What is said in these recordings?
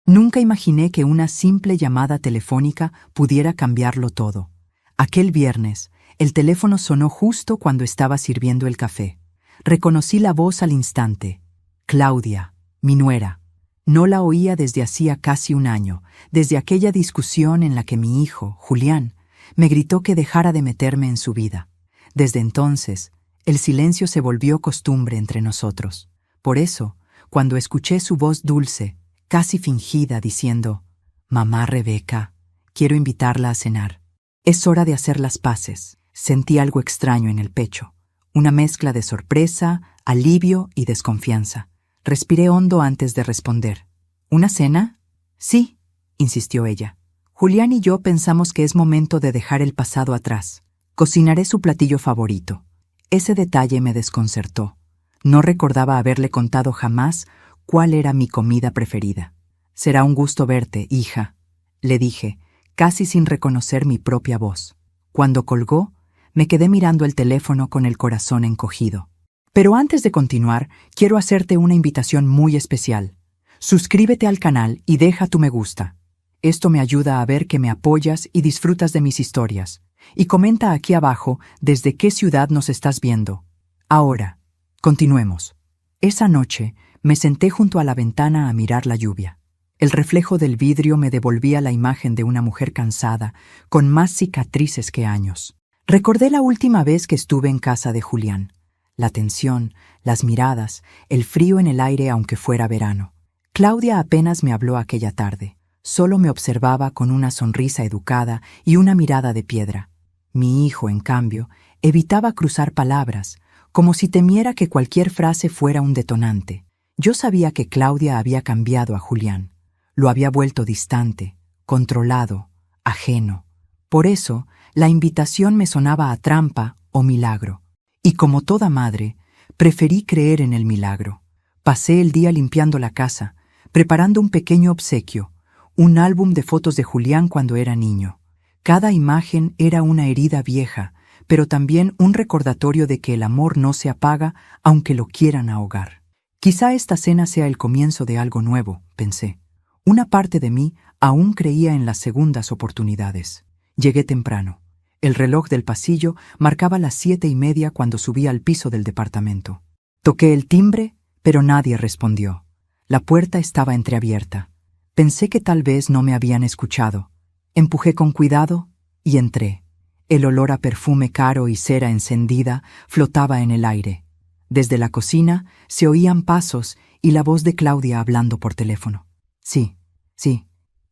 Nunca imaginé que una simple llamada telefónica pudiera cambiarlo todo. Aquel viernes, el teléfono sonó justo cuando estaba sirviendo el café. Reconocí la voz al instante. Claudia, mi nuera. No la oía desde hacía casi un año, desde aquella discusión en la que mi hijo, Julián, me gritó que dejara de meterme en su vida. Desde entonces, el silencio se volvió costumbre entre nosotros. Por eso, cuando escuché su voz dulce, casi fingida, diciendo: «Mamá Rebeca, quiero invitarla a cenar. Es hora de hacer las paces», sentí algo extraño en el pecho, una mezcla de sorpresa, alivio y desconfianza. Respiré hondo antes de responder. «¿Una cena?» «Sí», insistió ella. «Julián y yo pensamos que es momento de dejar el pasado atrás. Cocinaré su platillo favorito». Ese detalle me desconcertó. No recordaba haberle contado jamás cuál era mi comida preferida. «Será un gusto verte, hija», le dije, casi sin reconocer mi propia voz. Cuando colgó, me quedé mirando el teléfono con el corazón encogido. Pero antes de continuar, quiero hacerte una invitación muy especial. Suscríbete al canal y deja tu me gusta. Esto me ayuda a ver que me apoyas y disfrutas de mis historias. Y comenta aquí abajo desde qué ciudad nos estás viendo. Ahora, continuemos. Esa noche, me senté junto a la ventana a mirar la lluvia. El reflejo del vidrio me devolvía la imagen de una mujer cansada, con más cicatrices que años. Recordé la última vez que estuve en casa de Julián. La tensión, las miradas, el frío en el aire aunque fuera verano. Claudia apenas me habló aquella tarde. Solo me observaba con una sonrisa educada y una mirada de piedra. Mi hijo, en cambio, evitaba cruzar palabras, como si temiera que cualquier frase fuera un detonante. Yo sabía que Claudia había cambiado a Julián. Lo había vuelto distante, controlado, ajeno. Por eso, la invitación me sonaba a trampa o milagro. Y como toda madre, preferí creer en el milagro. Pasé el día limpiando la casa, preparando un pequeño obsequio, un álbum de fotos de Julián cuando era niño. Cada imagen era una herida vieja, pero también un recordatorio de que el amor no se apaga aunque lo quieran ahogar. Quizá esta cena sea el comienzo de algo nuevo, pensé. Una parte de mí aún creía en las segundas oportunidades. Llegué temprano. El reloj del pasillo marcaba las 7:30 cuando subí al piso del departamento. Toqué el timbre, pero nadie respondió. La puerta estaba entreabierta. Pensé que tal vez no me habían escuchado. Empujé con cuidado y entré. El olor a perfume caro y cera encendida flotaba en el aire. Desde la cocina se oían pasos y la voz de Claudia hablando por teléfono. Sí,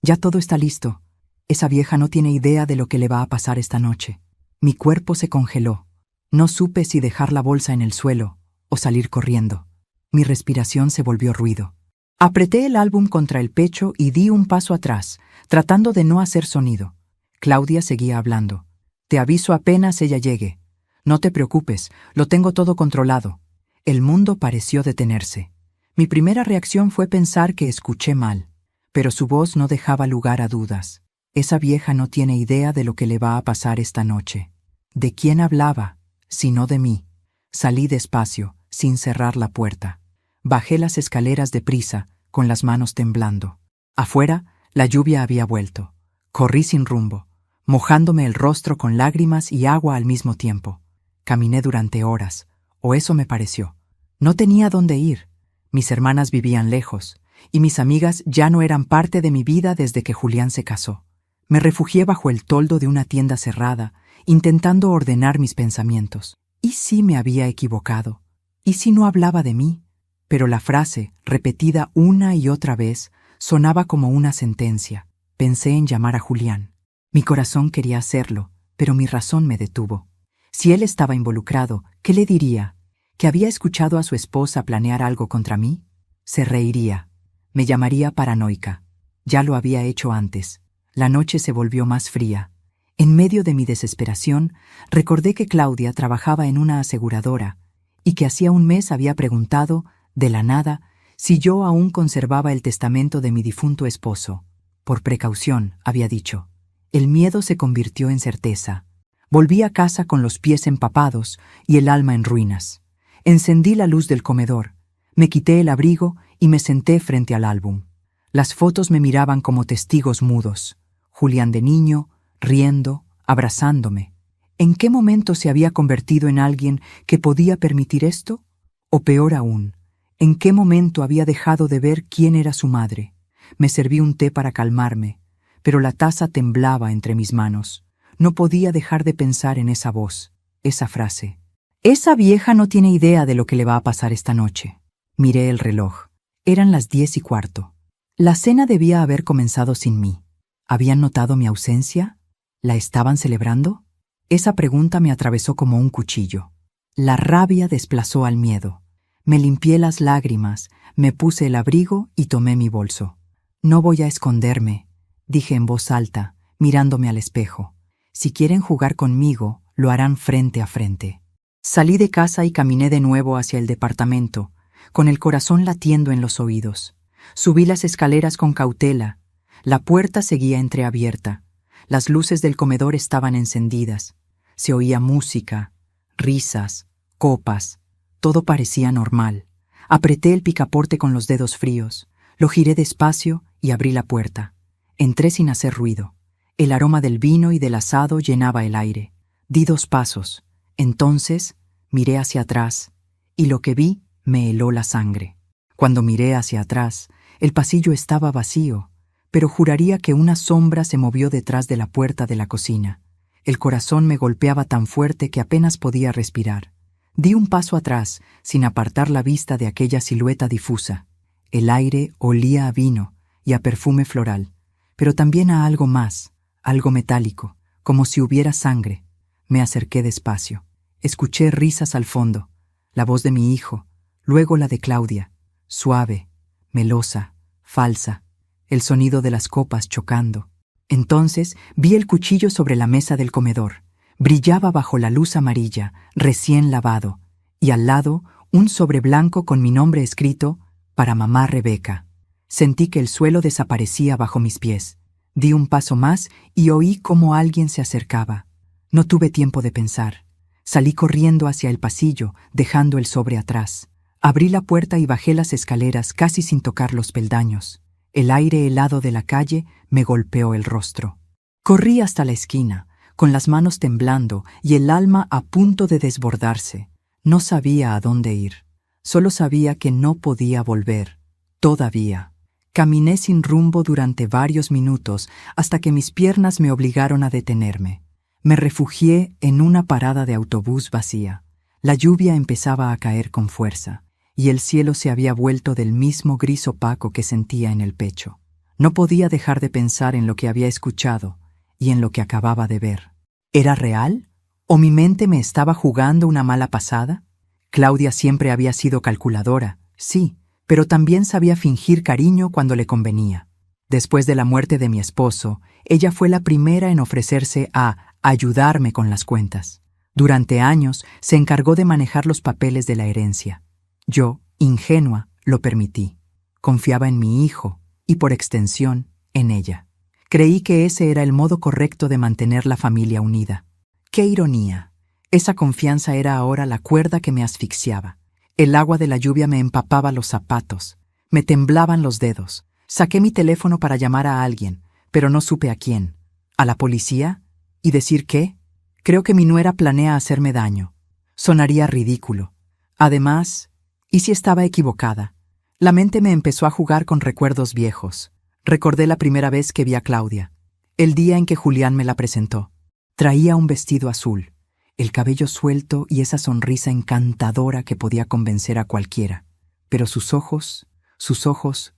ya todo está listo. Esa vieja no tiene idea de lo que le va a pasar esta noche». Mi cuerpo se congeló. No supe si dejar la bolsa en el suelo o salir corriendo. Mi respiración se volvió ruido. Apreté el álbum contra el pecho y di un paso atrás, tratando de no hacer sonido. Claudia seguía hablando. «Te aviso apenas ella llegue. No te preocupes, lo tengo todo controlado». El mundo pareció detenerse. Mi primera reacción fue pensar que escuché mal, pero su voz no dejaba lugar a dudas. Esa vieja no tiene idea de lo que le va a pasar esta noche. ¿De quién hablaba? Sino de mí. Salí despacio, sin cerrar la puerta. Bajé las escaleras deprisa, con las manos temblando. Afuera, la lluvia había vuelto. Corrí sin rumbo, mojándome el rostro con lágrimas y agua al mismo tiempo. Caminé durante horas, o eso me pareció. No tenía dónde ir. Mis hermanas vivían lejos, y mis amigas ya no eran parte de mi vida desde que Julián se casó. Me refugié bajo el toldo de una tienda cerrada, intentando ordenar mis pensamientos. ¿Y si me había equivocado? ¿Y si no hablaba de mí? Pero la frase, repetida una y otra vez, sonaba como una sentencia. Pensé en llamar a Julián. Mi corazón quería hacerlo, pero mi razón me detuvo. Si él estaba involucrado, ¿qué le diría? ¿Que había escuchado a su esposa planear algo contra mí? Se reiría. Me llamaría paranoica. Ya lo había hecho antes. La noche se volvió más fría. En medio de mi desesperación, recordé que Claudia trabajaba en una aseguradora y que hacía un mes había preguntado, de la nada, si yo aún conservaba el testamento de mi difunto esposo. Por precaución, había dicho. El miedo se convirtió en certeza. Volví a casa con los pies empapados y el alma en ruinas. Encendí la luz del comedor, me quité el abrigo y me senté frente al álbum. Las fotos me miraban como testigos mudos. Julián de niño, riendo, abrazándome. ¿En qué momento se había convertido en alguien que podía permitir esto? O peor aún, ¿en qué momento había dejado de ver quién era su madre? Me serví un té para calmarme, pero la taza temblaba entre mis manos. No podía dejar de pensar en esa voz, esa frase. Esa vieja no tiene idea de lo que le va a pasar esta noche. Miré el reloj. Eran las 10:15. La cena debía haber comenzado sin mí. ¿Habían notado mi ausencia? ¿La estaban celebrando? Esa pregunta me atravesó como un cuchillo. La rabia desplazó al miedo. Me limpié las lágrimas, me puse el abrigo y tomé mi bolso. No voy a esconderme, dije en voz alta, mirándome al espejo. Si quieren jugar conmigo, lo harán frente a frente. Salí de casa y caminé de nuevo hacia el departamento, con el corazón latiendo en los oídos. Subí las escaleras con cautela. La puerta seguía entreabierta. Las luces del comedor estaban encendidas. Se oía música, risas, copas. Todo parecía normal. Apreté el picaporte con los dedos fríos. Lo giré despacio y abrí la puerta. Entré sin hacer ruido. El aroma del vino y del asado llenaba el aire. Di 2 pasos. Entonces miré hacia atrás y lo que vi me heló la sangre. Cuando miré hacia atrás, el pasillo estaba vacío, pero juraría que una sombra se movió detrás de la puerta de la cocina. El corazón me golpeaba tan fuerte que apenas podía respirar. Di un paso atrás, sin apartar la vista de aquella silueta difusa. El aire olía a vino y a perfume floral, pero también a algo más, algo metálico, como si hubiera sangre. Me acerqué despacio. Escuché risas al fondo, la voz de mi hijo, luego la de Claudia, suave, melosa, falsa, el sonido de las copas chocando. Entonces vi el cuchillo sobre la mesa del comedor. Brillaba bajo la luz amarilla, recién lavado, y al lado un sobre blanco con mi nombre escrito, para mamá Rebeca. Sentí que el suelo desaparecía bajo mis pies. Di un paso más y oí cómo alguien se acercaba. No tuve tiempo de pensar. Salí corriendo hacia el pasillo, dejando el sobre atrás. Abrí la puerta y bajé las escaleras casi sin tocar los peldaños. El aire helado de la calle me golpeó el rostro. Corrí hasta la esquina, con las manos temblando y el alma a punto de desbordarse. No sabía a dónde ir. Solo sabía que no podía volver. Todavía. Caminé sin rumbo durante varios minutos hasta que mis piernas me obligaron a detenerme. Me refugié en una parada de autobús vacía. La lluvia empezaba a caer con fuerza, y el cielo se había vuelto del mismo gris opaco que sentía en el pecho. No podía dejar de pensar en lo que había escuchado y en lo que acababa de ver. ¿Era real? ¿O mi mente me estaba jugando una mala pasada? Claudia siempre había sido calculadora, sí, pero también sabía fingir cariño cuando le convenía. Después de la muerte de mi esposo, ella fue la primera en ofrecerse a ayudarme con las cuentas. Durante años se encargó de manejar los papeles de la herencia. Yo, ingenua, lo permití. Confiaba en mi hijo y, por extensión, en ella. Creí que ese era el modo correcto de mantener la familia unida. ¡Qué ironía! Esa confianza era ahora la cuerda que me asfixiaba. El agua de la lluvia me empapaba los zapatos. Me temblaban los dedos. Saqué mi teléfono para llamar a alguien, pero no supe a quién. ¿A la policía? ¿Y decir qué? Creo que mi nuera planea hacerme daño. Sonaría ridículo. Además, ¿y si estaba equivocada? La mente me empezó a jugar con recuerdos viejos. Recordé la primera vez que vi a Claudia, el día en que Julián me la presentó. Traía un vestido azul, el cabello suelto y esa sonrisa encantadora que podía convencer a cualquiera. Pero sus ojos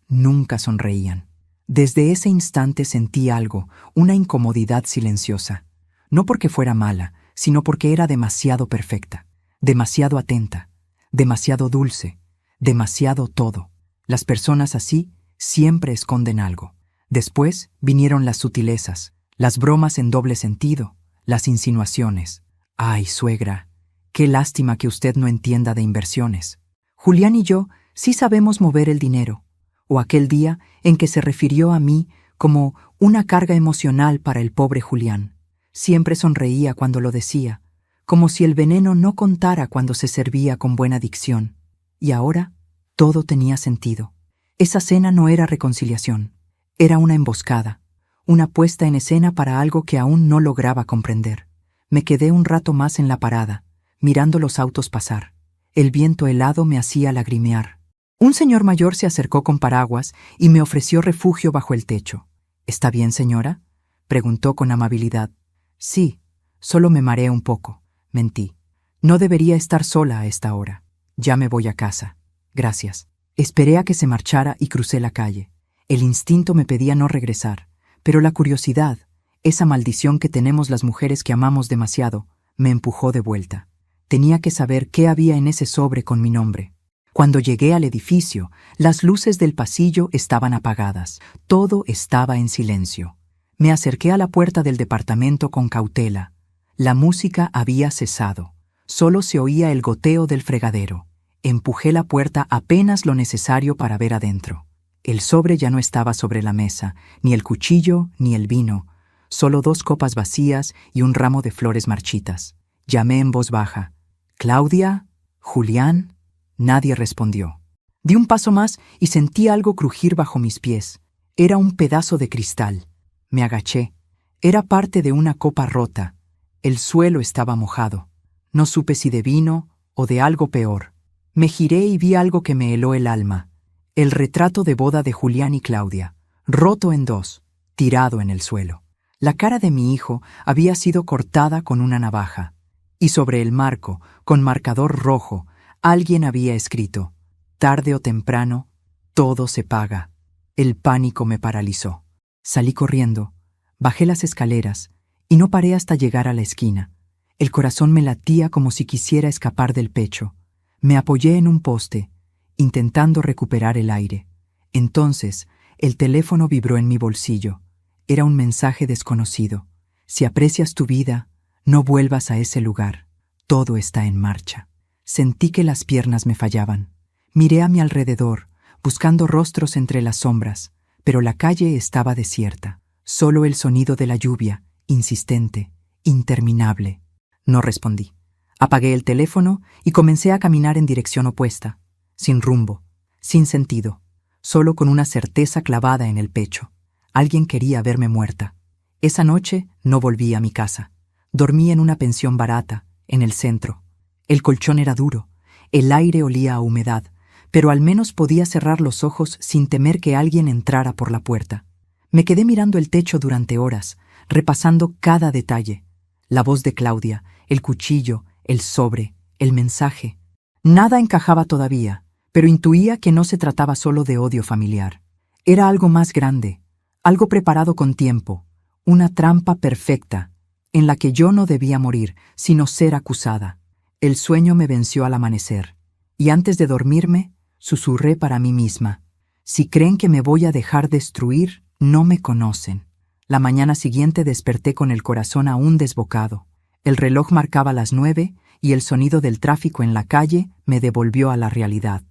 nunca sonreían. Desde ese instante sentí algo, una incomodidad silenciosa. No porque fuera mala, sino porque era demasiado perfecta, demasiado atenta, demasiado dulce, demasiado todo. Las personas así siempre esconden algo. Después vinieron las sutilezas, las bromas en doble sentido, las insinuaciones. «Ay, suegra, qué lástima que usted no entienda de inversiones. Julián y yo sí sabemos mover el dinero». O aquel día en que se refirió a mí como una carga emocional para el pobre Julián. Siempre sonreía cuando lo decía, como si el veneno no contara cuando se servía con buena dicción. Y ahora todo tenía sentido. Esa cena no era reconciliación, era una emboscada, una puesta en escena para algo que aún no lograba comprender. Me quedé un rato más en la parada, mirando los autos pasar. El viento helado me hacía lagrimear. Un señor mayor se acercó con paraguas y me ofreció refugio bajo el techo. ¿Está bien, señora?, preguntó con amabilidad. Sí, solo me mareé un poco, mentí. No debería estar sola a esta hora. Ya me voy a casa. Gracias. Esperé a que se marchara y crucé la calle. El instinto me pedía no regresar, pero la curiosidad, esa maldición que tenemos las mujeres que amamos demasiado, me empujó de vuelta. Tenía que saber qué había en ese sobre con mi nombre. Cuando llegué al edificio, las luces del pasillo estaban apagadas. Todo estaba en silencio. Me acerqué a la puerta del departamento con cautela. La música había cesado. Solo se oía el goteo del fregadero. Empujé la puerta apenas lo necesario para ver adentro. El sobre ya no estaba sobre la mesa, ni el cuchillo ni el vino, solo 2 copas vacías y un ramo de flores marchitas. Llamé en voz baja. ¿Claudia? ¿Julián? Nadie respondió. Di un paso más y sentí algo crujir bajo mis pies. Era un pedazo de cristal. Me agaché. Era parte de una copa rota. El suelo estaba mojado. No supe si de vino o de algo peor. Me giré y vi algo que me heló el alma. El retrato de boda de Julián y Claudia, roto en 2, tirado en el suelo. La cara de mi hijo había sido cortada con una navaja. Y sobre el marco, con marcador rojo, alguien había escrito: tarde o temprano, todo se paga. El pánico me paralizó. Salí corriendo, bajé las escaleras y no paré hasta llegar a la esquina. El corazón me latía como si quisiera escapar del pecho. Me apoyé en un poste, intentando recuperar el aire. Entonces, el teléfono vibró en mi bolsillo. Era un mensaje desconocido. Si aprecias tu vida, no vuelvas a ese lugar. Todo está en marcha. Sentí que las piernas me fallaban. Miré a mi alrededor, buscando rostros entre las sombras, pero la calle estaba desierta. Solo el sonido de la lluvia, insistente, interminable. No respondí. Apagué el teléfono y comencé a caminar en dirección opuesta, sin rumbo, sin sentido, solo con una certeza clavada en el pecho. Alguien quería verme muerta. Esa noche no volví a mi casa. Dormí en una pensión barata, en el centro. El colchón era duro, el aire olía a humedad, pero al menos podía cerrar los ojos sin temer que alguien entrara por la puerta. Me quedé mirando el techo durante horas, repasando cada detalle. La voz de Claudia, el cuchillo, el sobre, el mensaje. Nada encajaba todavía, pero intuía que no se trataba solo de odio familiar. Era algo más grande, algo preparado con tiempo, una trampa perfecta, en la que yo no debía morir, sino ser acusada. El sueño me venció al amanecer, y antes de dormirme, susurré para mí misma: si creen que me voy a dejar destruir, no me conocen. La mañana siguiente desperté con el corazón aún desbocado. El reloj marcaba las 9 y el sonido del tráfico en la calle me devolvió a la realidad.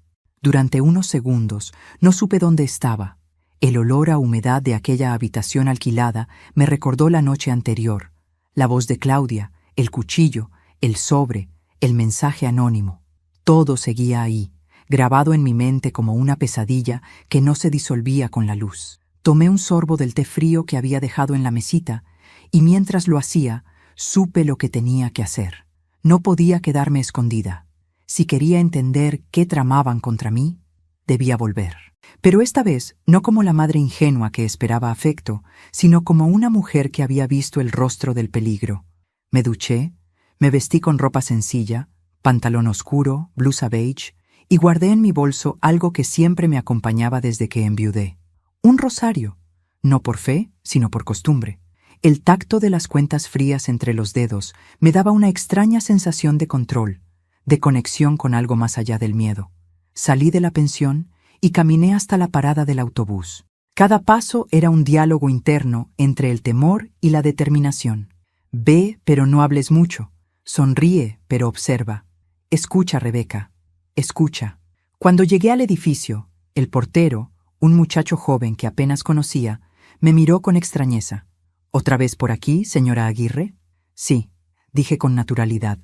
Durante unos segundos no supe dónde estaba. El olor a humedad de aquella habitación alquilada me recordó la noche anterior. La voz de Claudia, el cuchillo, el sobre, el mensaje anónimo. Todo seguía ahí, grabado en mi mente como una pesadilla que no se disolvía con la luz. Tomé un sorbo del té frío que había dejado en la mesita y mientras lo hacía, supe lo que tenía que hacer. No podía quedarme escondida. Si quería entender qué tramaban contra mí, debía volver. Pero esta vez no como la madre ingenua que esperaba afecto, sino como una mujer que había visto el rostro del peligro. Me duché, me vestí con ropa sencilla, pantalón oscuro, blusa beige, y guardé en mi bolso algo que siempre me acompañaba desde que enviudé. Un rosario, no por fe, sino por costumbre. El tacto de las cuentas frías entre los dedos me daba una extraña sensación de control, de conexión con algo más allá del miedo. Salí de la pensión y caminé hasta la parada del autobús. Cada paso era un diálogo interno entre el temor y la determinación. Ve, pero no hables mucho. Sonríe, pero observa. Escucha, Rebeca. Escucha. Cuando llegué al edificio, el portero, un muchacho joven que apenas conocía, me miró con extrañeza. ¿Otra vez por aquí, señora Aguirre? Sí, dije con naturalidad.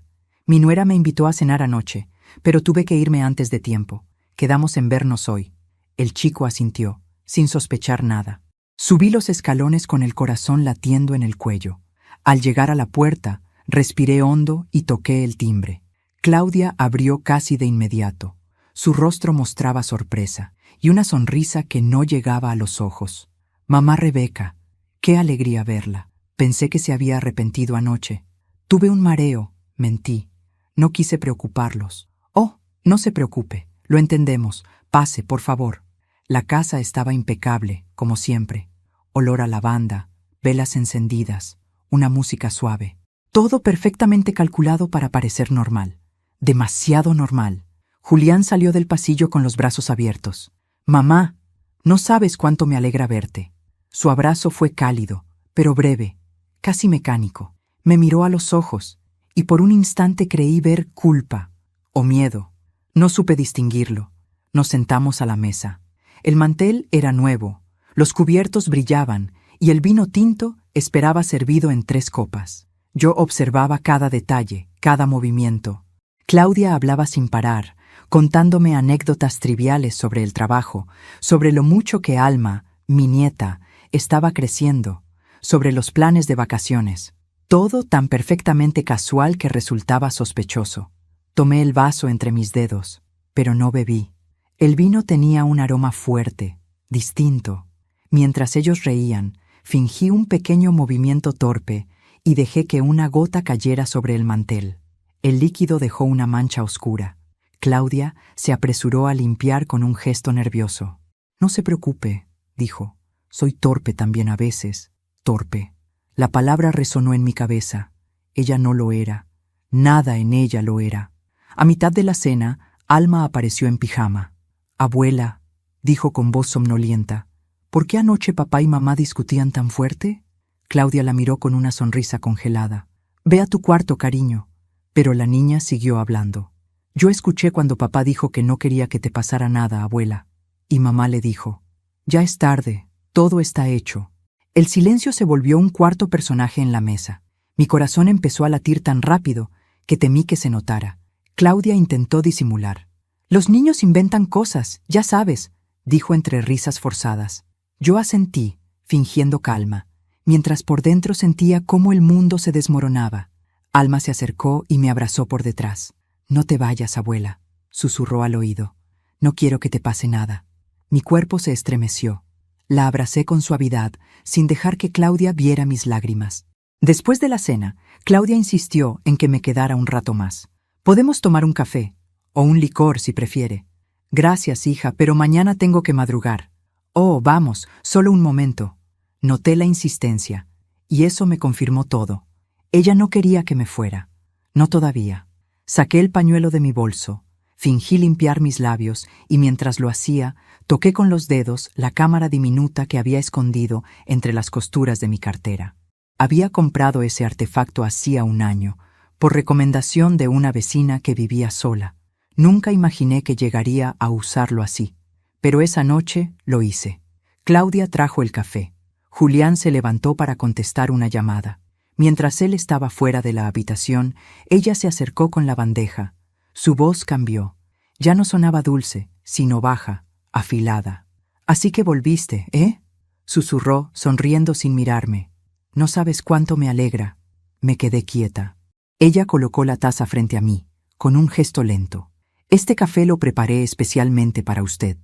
Mi nuera me invitó a cenar anoche, pero tuve que irme antes de tiempo. Quedamos en vernos hoy. El chico asintió, sin sospechar nada. Subí los escalones con el corazón latiendo en el cuello. Al llegar a la puerta, respiré hondo y toqué el timbre. Claudia abrió casi de inmediato. Su rostro mostraba sorpresa y una sonrisa que no llegaba a los ojos. Mamá Rebeca, qué alegría verla. Pensé que se había arrepentido anoche. Tuve un mareo, mentí. No quise preocuparlos. Oh, no se preocupe, lo entendemos. Pase, por favor. La casa estaba impecable, como siempre. Olor a lavanda, velas encendidas, una música suave. Todo perfectamente calculado para parecer normal. Demasiado normal. Julián salió del pasillo con los brazos abiertos. Mamá, no sabes cuánto me alegra verte. Su abrazo fue cálido, pero breve, casi mecánico. Me miró a los ojos, y por un instante creí ver culpa o miedo. No supe distinguirlo. Nos sentamos a la mesa. El mantel era nuevo, los cubiertos brillaban, y el vino tinto esperaba servido en 3 copas. Yo observaba cada detalle, cada movimiento. Claudia hablaba sin parar, contándome anécdotas triviales sobre el trabajo, sobre lo mucho que Alma, mi nieta, estaba creciendo, sobre los planes de vacaciones. Todo tan perfectamente casual que resultaba sospechoso. Tomé el vaso entre mis dedos, pero no bebí. El vino tenía un aroma fuerte, distinto. Mientras ellos reían, fingí un pequeño movimiento torpe y dejé que una gota cayera sobre el mantel. El líquido dejó una mancha oscura. Claudia se apresuró a limpiar con un gesto nervioso. No se preocupe, dijo. Soy torpe también a veces. Torpe. La palabra resonó en mi cabeza. Ella no lo era. Nada en ella lo era. A mitad de la cena, Alma apareció en pijama. Abuela, dijo con voz somnolienta, ¿por qué anoche papá y mamá discutían tan fuerte? Claudia la miró con una sonrisa congelada. Ve a tu cuarto, cariño. Pero la niña siguió hablando. Yo escuché cuando papá dijo que no quería que te pasara nada, abuela. Y mamá le dijo, ya es tarde, todo está hecho. El silencio se volvió un cuarto personaje en la mesa. Mi corazón empezó a latir tan rápido que temí que se notara. Claudia intentó disimular. Los niños inventan cosas, ya sabes, dijo entre risas forzadas. Yo asentí, fingiendo calma, mientras por dentro sentía cómo el mundo se desmoronaba. Alma se acercó y me abrazó por detrás. No te vayas, abuela, susurró al oído. No quiero que te pase nada. Mi cuerpo se estremeció. La abracé con suavidad, sin dejar que Claudia viera mis lágrimas. Después de la cena, Claudia insistió en que me quedara un rato más. Podemos tomar un café, o un licor si prefiere. Gracias, hija, pero mañana tengo que madrugar. Oh, vamos, solo un momento. Noté la insistencia, y eso me confirmó todo. Ella no quería que me fuera. No todavía. Saqué el pañuelo de mi bolso, fingí limpiar mis labios y mientras lo hacía, toqué con los dedos la cámara diminuta que había escondido entre las costuras de mi cartera. Había comprado ese artefacto hacía un año, por recomendación de una vecina que vivía sola. Nunca imaginé que llegaría a usarlo así, pero esa noche lo hice. Claudia trajo el café. Julián se levantó para contestar una llamada. Mientras él estaba fuera de la habitación, ella se acercó con la bandeja. Su voz cambió. Ya no sonaba dulce, sino baja, afilada. «Así que volviste, ¿eh?», susurró, sonriendo sin mirarme. «No sabes cuánto me alegra». Me quedé quieta. Ella colocó la taza frente a mí, con un gesto lento. «Este café lo preparé especialmente para usted.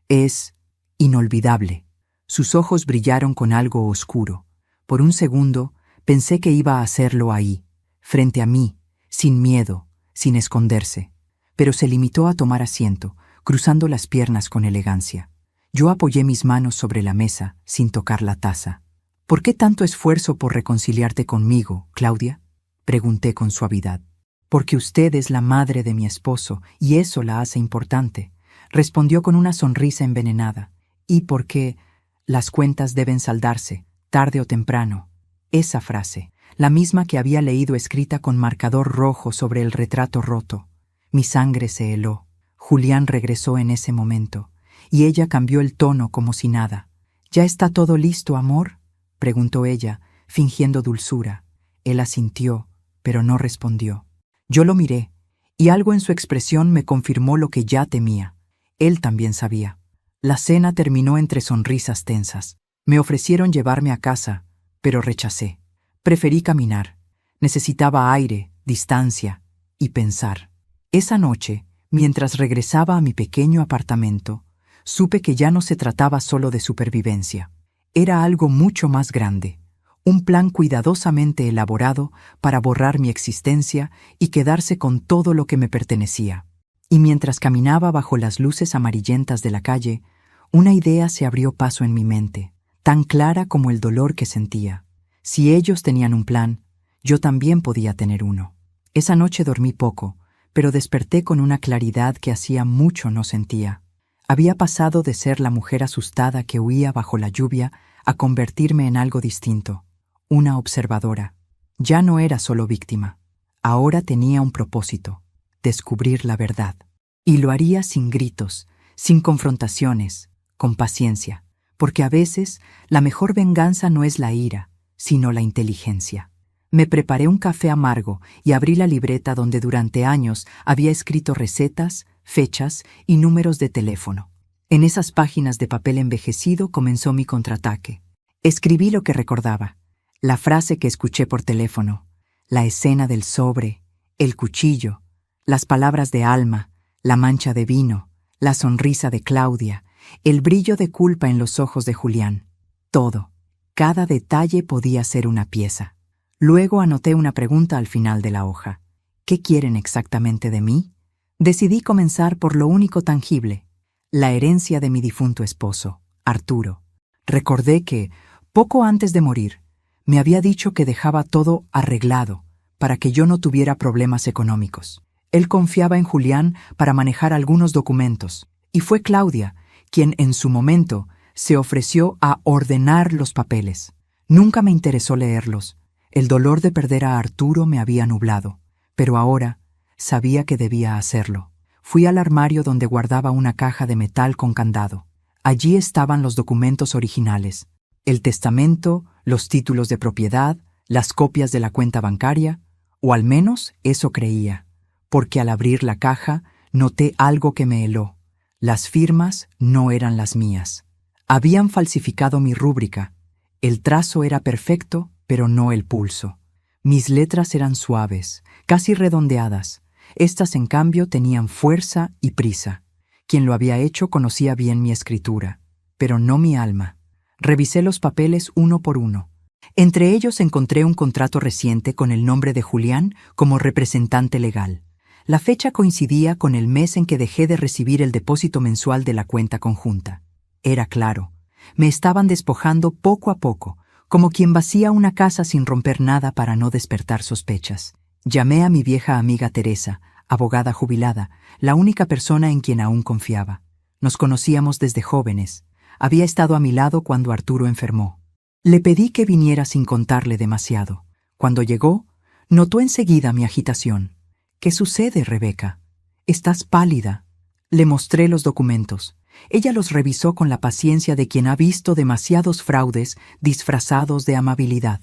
Es inolvidable». Sus ojos brillaron con algo oscuro. Por un segundo, pensé que iba a hacerlo ahí, frente a mí, sin miedo, sin esconderse. Pero se limitó a tomar asiento, cruzando las piernas con elegancia. Yo apoyé mis manos sobre la mesa, sin tocar la taza. «¿Por qué tanto esfuerzo por reconciliarte conmigo, Claudia?», pregunté con suavidad. «Porque usted es la madre de mi esposo, y eso la hace importante», respondió con una sonrisa envenenada. «Y porque las cuentas deben saldarse, tarde o temprano». Esa frase, la misma que había leído escrita con marcador rojo sobre el retrato roto. Mi sangre se heló. Julián regresó en ese momento, y ella cambió el tono como si nada. «¿Ya está todo listo, amor?», preguntó ella, fingiendo dulzura. Él asintió, pero no respondió. Yo lo miré, y algo en su expresión me confirmó lo que ya temía. Él también sabía. La cena terminó entre sonrisas tensas. Me ofrecieron llevarme a casa, pero rechacé. Preferí caminar. Necesitaba aire, distancia y pensar. Esa noche, mientras regresaba a mi pequeño apartamento, supe que ya no se trataba solo de supervivencia. Era algo mucho más grande, un plan cuidadosamente elaborado para borrar mi existencia y quedarse con todo lo que me pertenecía. Y mientras caminaba bajo las luces amarillentas de la calle, una idea se abrió paso en mi mente, tan clara como el dolor que sentía. Si ellos tenían un plan, yo también podía tener uno. Esa noche dormí poco, pero desperté con una claridad que hacía mucho no sentía. Había pasado de ser la mujer asustada que huía bajo la lluvia a convertirme en algo distinto, una observadora. Ya no era solo víctima. Ahora tenía un propósito: descubrir la verdad. Y lo haría sin gritos, sin confrontaciones, con paciencia, porque a veces la mejor venganza no es la ira, sino la inteligencia. Me preparé un café amargo y abrí la libreta donde durante años había escrito recetas, fechas y números de teléfono. En esas páginas de papel envejecido comenzó mi contraataque. Escribí lo que recordaba, la frase que escuché por teléfono, la escena del sobre, el cuchillo, las palabras de Alma, la mancha de vino, la sonrisa de Claudia, el brillo de culpa en los ojos de Julián. Todo, cada detalle podía ser una pieza. Luego anoté una pregunta al final de la hoja. ¿Qué quieren exactamente de mí? Decidí comenzar por lo único tangible, la herencia de mi difunto esposo, Arturo. Recordé que, poco antes de morir, me había dicho que dejaba todo arreglado para que yo no tuviera problemas económicos. Él confiaba en Julián para manejar algunos documentos, y fue Claudia quien en su momento se ofreció a ordenar los papeles. Nunca me interesó leerlos. El dolor de perder a Arturo me había nublado, pero ahora sabía que debía hacerlo. Fui al armario donde guardaba una caja de metal con candado. Allí estaban los documentos originales, el testamento, los títulos de propiedad, las copias de la cuenta bancaria, o al menos eso creía, porque al abrir la caja noté algo que me heló. Las firmas no eran las mías. Habían falsificado mi rúbrica. El trazo era perfecto, pero no el pulso. Mis letras eran suaves, casi redondeadas. Estas, en cambio, tenían fuerza y prisa. Quien lo había hecho conocía bien mi escritura, pero no mi alma. Revisé los papeles uno por uno. Entre ellos encontré un contrato reciente con el nombre de Julián como representante legal. La fecha coincidía con el mes en que dejé de recibir el depósito mensual de la cuenta conjunta. Era claro, me estaban despojando poco a poco, como quien vacía una casa sin romper nada para no despertar sospechas. Llamé a mi vieja amiga Teresa, abogada jubilada, la única persona en quien aún confiaba. Nos conocíamos desde jóvenes. Había estado a mi lado cuando Arturo enfermó. Le pedí que viniera sin contarle demasiado. Cuando llegó, notó enseguida mi agitación. «¿Qué sucede, Rebeca? Estás pálida». Le mostré los documentos. Ella los revisó con la paciencia de quien ha visto demasiados fraudes disfrazados de amabilidad.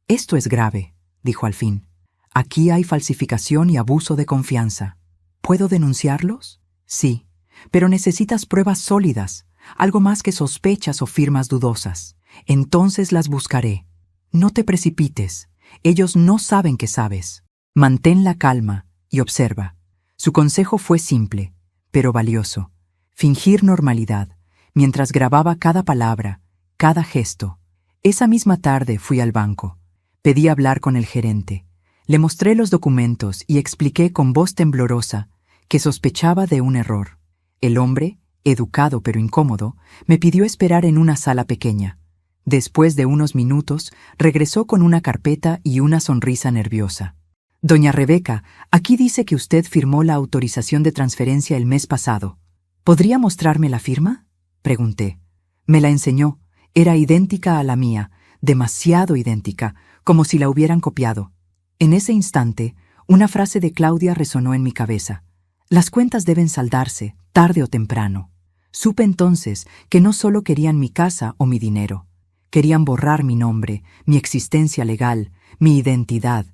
«Esto es grave», dijo al fin. «Aquí hay falsificación y abuso de confianza. ¿Puedo denunciarlos?» «Sí, pero necesitas pruebas sólidas, algo más que sospechas o firmas dudosas. Entonces las buscaré. No te precipites. Ellos no saben que sabes. Mantén la calma y observa». Su consejo fue simple, pero valioso. Fingir normalidad, mientras grababa cada palabra, cada gesto. Esa misma tarde fui al banco. Pedí hablar con el gerente. Le mostré los documentos y expliqué con voz temblorosa que sospechaba de un error. El hombre, educado pero incómodo, me pidió esperar en una sala pequeña. Después de unos minutos, regresó con una carpeta y una sonrisa nerviosa. «Doña Rebeca, aquí dice que usted firmó la autorización de transferencia el mes pasado. ¿Podría mostrarme la firma?», pregunté. Me la enseñó. Era idéntica a la mía, demasiado idéntica, como si la hubieran copiado. En ese instante, una frase de Claudia resonó en mi cabeza. «Las cuentas deben saldarse, tarde o temprano». Supe entonces que no solo querían mi casa o mi dinero. Querían borrar mi nombre, mi existencia legal, mi identidad,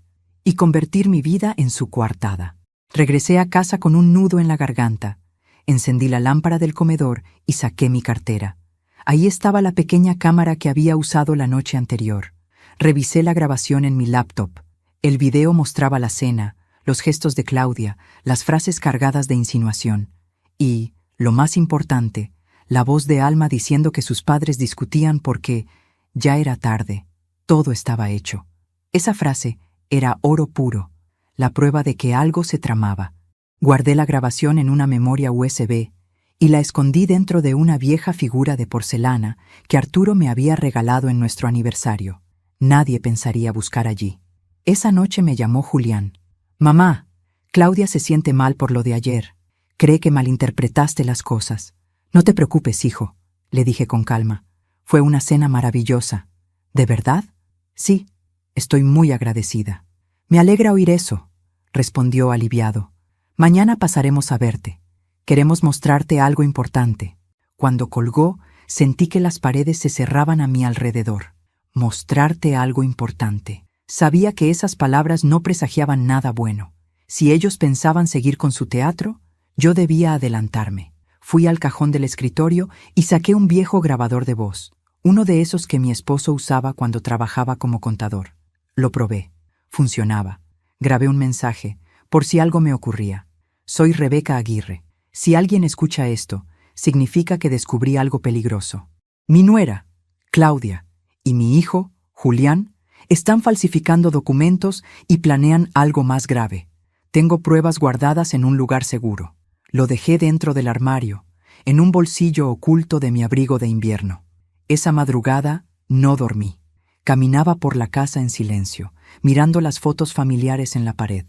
y convertir mi vida en su coartada. Regresé a casa con un nudo en la garganta. Encendí la lámpara del comedor y saqué mi cartera. Ahí estaba la pequeña cámara que había usado la noche anterior. Revisé la grabación en mi laptop. El video mostraba la cena, los gestos de Claudia, las frases cargadas de insinuación. Y, lo más importante, la voz de Alma diciendo que sus padres discutían porque ya era tarde, todo estaba hecho. Esa frase era oro puro, la prueba de que algo se tramaba. Guardé la grabación en una memoria USB y la escondí dentro de una vieja figura de porcelana que Arturo me había regalado en nuestro aniversario. Nadie pensaría buscar allí. Esa noche me llamó Julián. «Mamá, Claudia se siente mal por lo de ayer. Cree que malinterpretaste las cosas. No te preocupes, hijo», le dije con calma. «Fue una cena maravillosa». «¿De verdad?» «Sí, estoy muy agradecida». «Me alegra oír eso», respondió aliviado. «Mañana pasaremos a verte. Queremos mostrarte algo importante». Cuando colgó, sentí que las paredes se cerraban a mi alrededor. Mostrarte algo importante. Sabía que esas palabras no presagiaban nada bueno. Si ellos pensaban seguir con su teatro, yo debía adelantarme. Fui al cajón del escritorio y saqué un viejo grabador de voz, uno de esos que mi esposo usaba cuando trabajaba como contador. Lo probé. Funcionaba. Grabé un mensaje, por si algo me ocurría. «Soy Rebeca Aguirre. Si alguien escucha esto, significa que descubrí algo peligroso. Mi nuera, Claudia, y mi hijo, Julián, están falsificando documentos y planean algo más grave. Tengo pruebas guardadas en un lugar seguro. Lo dejé dentro del armario, en un bolsillo oculto de mi abrigo de invierno. Esa madrugada no dormí. Caminaba por la casa en silencio, mirando las fotos familiares en la pared.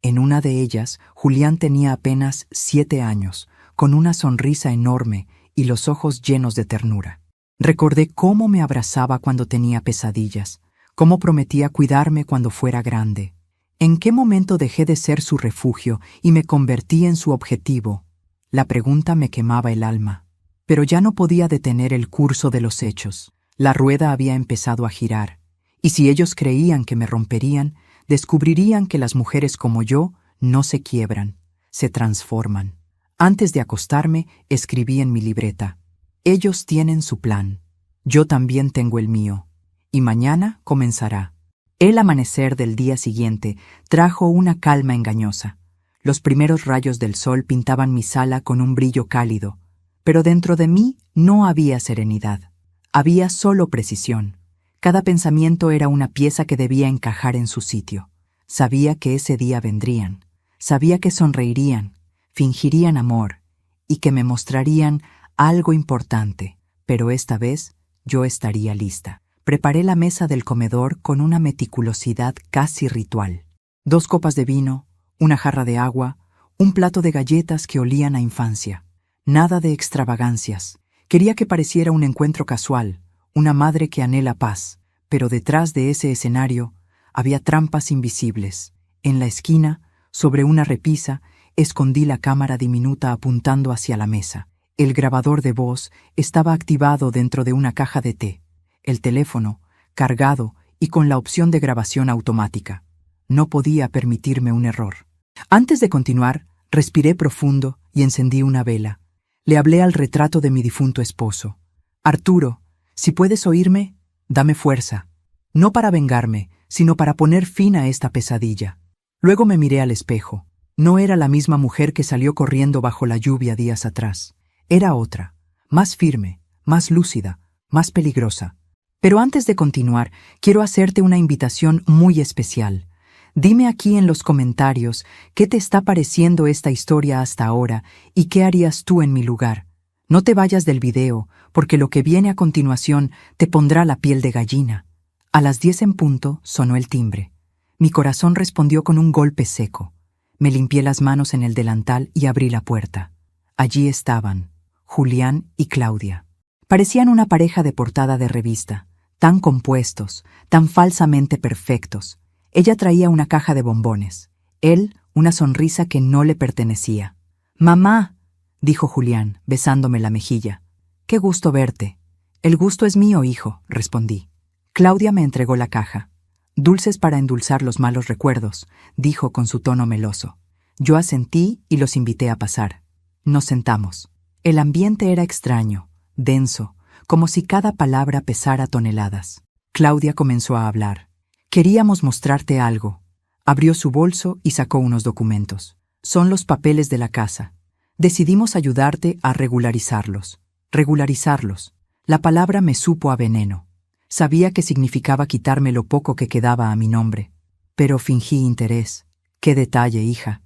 En una de ellas, Julián tenía apenas 7 años, con una sonrisa enorme y los ojos llenos de ternura. Recordé cómo me abrazaba cuando tenía pesadillas, cómo prometía cuidarme cuando fuera grande. ¿En qué momento dejé de ser su refugio y me convertí en su objetivo? La pregunta me quemaba el alma. Pero ya no podía detener el curso de los hechos. La rueda había empezado a girar, y si ellos creían que me romperían, descubrirían que las mujeres como yo no se quiebran, se transforman. Antes de acostarme, escribí en mi libreta: «Ellos tienen su plan. Yo también tengo el mío. Y mañana comenzará». El amanecer del día siguiente trajo una calma engañosa. Los primeros rayos del sol pintaban mi sala con un brillo cálido, pero dentro de mí no había serenidad. Había solo precisión. Cada pensamiento era una pieza que debía encajar en su sitio. Sabía que ese día vendrían. Sabía que sonreirían, fingirían amor y que me mostrarían algo importante, pero esta vez yo estaría lista. Preparé la mesa del comedor con una meticulosidad casi ritual. 2 copas de vino, una jarra de agua, un plato de galletas que olían a infancia. Nada de extravagancias. Quería que pareciera un encuentro casual, una madre que anhela paz, pero detrás de ese escenario había trampas invisibles. En la esquina, sobre una repisa, escondí la cámara diminuta apuntando hacia la mesa. El grabador de voz estaba activado dentro de una caja de té. El teléfono, cargado y con la opción de grabación automática. No podía permitirme un error. Antes de continuar, respiré profundo y encendí una vela. Le hablé al retrato de mi difunto esposo. «Arturo, si puedes oírme, dame fuerza. No para vengarme, sino para poner fin a esta pesadilla». Luego me miré al espejo. No era la misma mujer que salió corriendo bajo la lluvia días atrás. Era otra, más firme, más lúcida, más peligrosa. Pero antes de continuar, quiero hacerte una invitación muy especial. Dime aquí en los comentarios qué te está pareciendo esta historia hasta ahora y qué harías tú en mi lugar. No te vayas del video, porque lo que viene a continuación te pondrá la piel de gallina. A las 10 en punto sonó el timbre. Mi corazón respondió con un golpe seco. Me limpié las manos en el delantal y abrí la puerta. Allí estaban, Julián y Claudia. Parecían una pareja de portada de revista, tan compuestos, tan falsamente perfectos. Ella traía una caja de bombones, él una sonrisa que no le pertenecía. «Mamá», dijo Julián, besándome la mejilla. «Qué gusto verte». «El gusto es mío, hijo», respondí. Claudia me entregó la caja. «Dulces para endulzar los malos recuerdos», dijo con su tono meloso. Yo asentí y los invité a pasar. Nos sentamos. El ambiente era extraño, denso, como si cada palabra pesara toneladas. Claudia comenzó a hablar. Queríamos mostrarte algo. Abrió su bolso y sacó unos documentos. Son los papeles de la casa. Decidimos ayudarte a regularizarlos. Regularizarlos. La palabra me supo a veneno. Sabía que significaba quitarme lo poco que quedaba a mi nombre. Pero fingí interés. ¡Qué detalle, hija!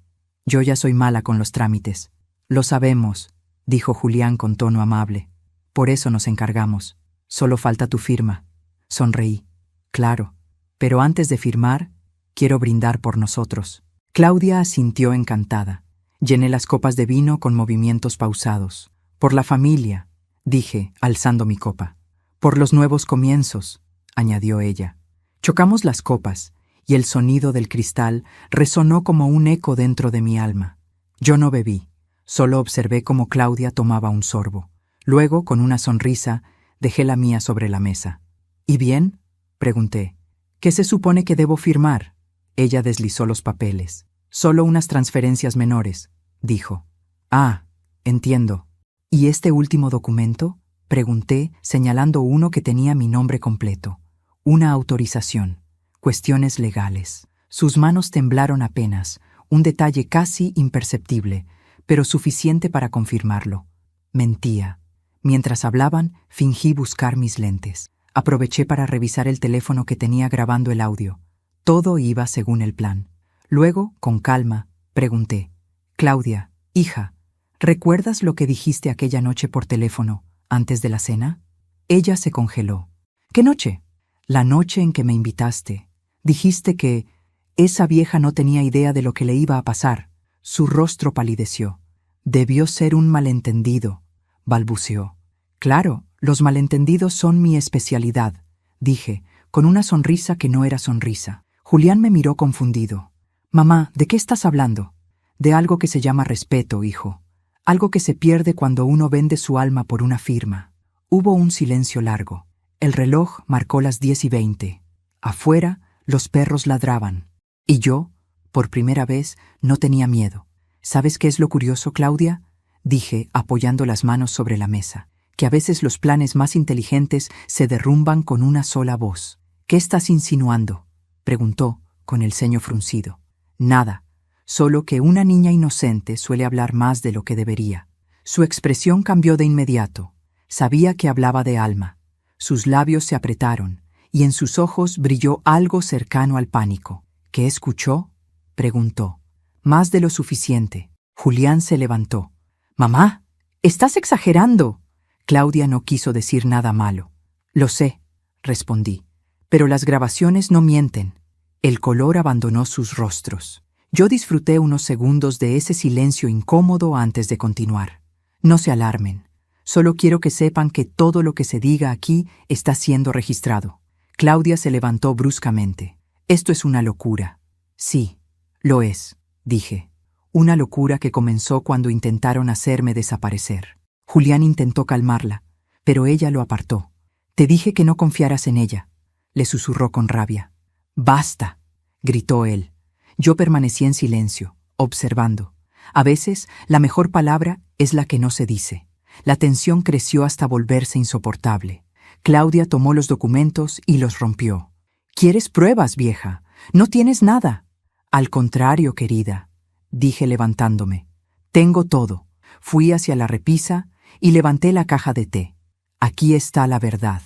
Yo ya soy mala con los trámites. Lo sabemos, dijo Julián con tono amable. Por eso nos encargamos. Solo falta tu firma. Sonreí. Claro. Pero antes de firmar, quiero brindar por nosotros. Claudia asintió encantada. Llené las copas de vino con movimientos pausados. Por la familia, dije, alzando mi copa. Por los nuevos comienzos, añadió ella. Chocamos las copas, y el sonido del cristal resonó como un eco dentro de mi alma. Yo no bebí, solo observé cómo Claudia tomaba un sorbo. Luego, con una sonrisa, dejé la mía sobre la mesa. ¿Y bien?, pregunté. ¿Qué se supone que debo firmar? Ella deslizó los papeles. Solo unas transferencias menores, dijo. Ah, entiendo. ¿Y este último documento? Pregunté, señalando uno que tenía mi nombre completo. Una autorización. Cuestiones legales. Sus manos temblaron apenas, un detalle casi imperceptible, pero suficiente para confirmarlo. Mentía. Mientras hablaban, fingí buscar mis lentes. Aproveché para revisar el teléfono que tenía grabando el audio. Todo iba según el plan. Luego, con calma, pregunté. Claudia, hija, ¿recuerdas lo que dijiste aquella noche por teléfono, antes de la cena? Ella se congeló. ¿Qué noche? La noche en que me invitaste. Dijiste que esa vieja no tenía idea de lo que le iba a pasar. Su rostro palideció. Debió ser un malentendido, balbuceó. Claro, los malentendidos son mi especialidad, dije, con una sonrisa que no era sonrisa. Julián me miró confundido. Mamá, ¿de qué estás hablando? De algo que se llama respeto, hijo. Algo que se pierde cuando uno vende su alma por una firma. Hubo un silencio largo. El reloj marcó las 10:20. Afuera, los perros ladraban. Y yo, por primera vez, no tenía miedo. ¿Sabes qué es lo curioso, Claudia? Dije, apoyando las manos sobre la mesa. Que a veces los planes más inteligentes se derrumban con una sola voz. ¿Qué estás insinuando?, preguntó, con el ceño fruncido. Nada, solo que una niña inocente suele hablar más de lo que debería. Su expresión cambió de inmediato. Sabía que hablaba de Alma. Sus labios se apretaron, y en sus ojos brilló algo cercano al pánico. ¿Qué escuchó?, preguntó. Más de lo suficiente. Julián se levantó. «Mamá, estás exagerando». Claudia no quiso decir nada malo. «Lo sé», respondí, «pero las grabaciones no mienten». El color abandonó sus rostros. Yo disfruté unos segundos de ese silencio incómodo antes de continuar. No se alarmen. Solo quiero que sepan que todo lo que se diga aquí está siendo registrado. Claudia se levantó bruscamente. «Esto es una locura». «Sí, lo es», dije. «Una locura que comenzó cuando intentaron hacerme desaparecer». Julián intentó calmarla, pero ella lo apartó. «Te dije que no confiaras en ella», le susurró con rabia. «Basta», gritó él. Yo permanecí en silencio, observando. A veces, la mejor palabra es la que no se dice. La tensión creció hasta volverse insoportable. Claudia tomó los documentos y los rompió. «¿Quieres pruebas, vieja? No tienes nada». «Al contrario, querida», dije levantándome. «Tengo todo». Fui hacia la repisa y levanté la caja de té. «Aquí está la verdad»,